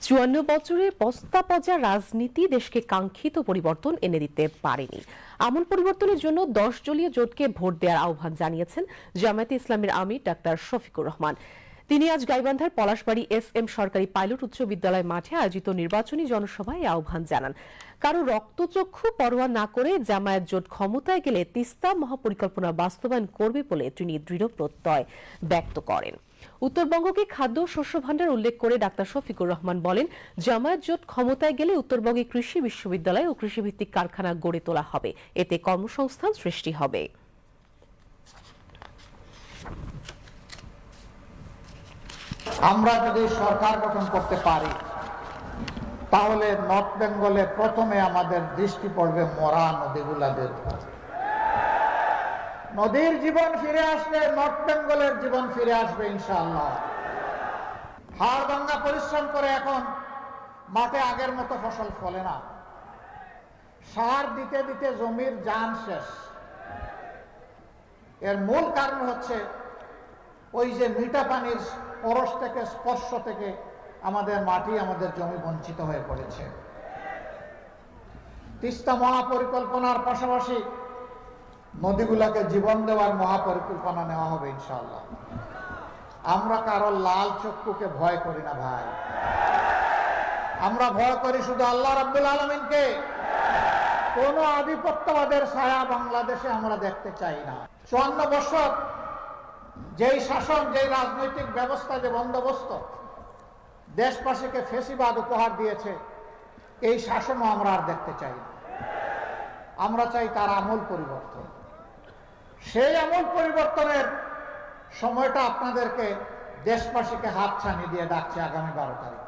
54 বছরের বস্তাপচা রাজনীতি দেশকে কাঙ্ক্ষিত পরিবর্তন এনে দিতে পারেনি। আমূল পরিবর্তনের জন্য 10 দলীয় জোটকে ভোট দেওয়ার আহ্বান জানিয়েছেন জামায়াতে ইসলামীর আমির ডাক্তার শফিকুর রহমান। তিনি আজ গাইবান্ধার পলাশবাড়ী এস.এম. সরকারি পাইলট উচ্চ বিদ্যালয় মাঠে আয়োজিত নির্বাচনী জনসভায় এই আহ্বান জানান। কারো রক্তচক্ষু পরোয়া না করে জামায়াত জোট ক্ষমতায় গেলে তিস্তা মহাপরিকল্পনা বাস্তবায়ন করবে বলে তিনি দৃঢ় প্রত্যয় ব্যক্ত করেন। উত্তরবঙ্গকে খাদ্য ও শস্য ভাণ্ডার উল্লেখ করে ডাক্তার শফিকুর রহমান বলেন, জামায়াত জোট ক্ষমতায় গেলে উত্তরবঙ্গে কৃষি বিশ্ববিদ্যালয় ও কৃষিভিত্তিক কারখানা গড়ে তোলা হবে। এতে কর্মসংস্থান সৃষ্টি হবে। আমরা যদি সরকার গঠন করতে পারি তাহলে নর্থ বেঙ্গলে প্রথমে আমাদের দৃষ্টি পড়বে মরা নদীগুলাদের উপর। নদীর জীবন ফিরে আসবে, নর্থ বেঙ্গলের জীবন ফিরে আসবে ইনশাআল্লাহ। হাড় ভাঙা পরিশ্রম করে এখন মাঠে আগের মতো ফসল ফলে না। সার দিতে দিতে জমির জান শেষ। এর মূল কারণ হচ্ছে ওই যে মিঠা পানির পরশ থেকে, স্পর্শ থেকে আমাদের মাটি, আমাদের জমি বঞ্চিত হয়ে পড়েছে। তিস্তা মহাপরিকল্পনার পাশাপাশি নদীগুলোকে জীবন দেওয়ার মহাপরিকল্পনা নেওয়া হবে ইনশাআল্লাহ। আমরা কারো লাল চক্ষুকে ভয় করি না ভাই, আমরা ভয় করি শুধু আল্লাহ রাব্বুল আলামিনকে। কোন আধিপত্যবাদের ছায়া বাংলাদেশে আমরা দেখতে চাই না। 54 বছর যেই শাসন, যেই রাজনৈতিক ব্যবস্থা, যে বন্দোবস্ত দেশবাসীকে ফেসিবাদ উপহার দিয়েছে, এই শাসনও আমরা আর দেখতে চাই না। আমরা চাই তার আমূল পরিবর্তন। সেই আমূল পরিবর্তনের সময়টা আপনাদেরকে, দেশবাসীকে হাতছানি দিয়ে ডাকছে আগামী 12 তারিখ।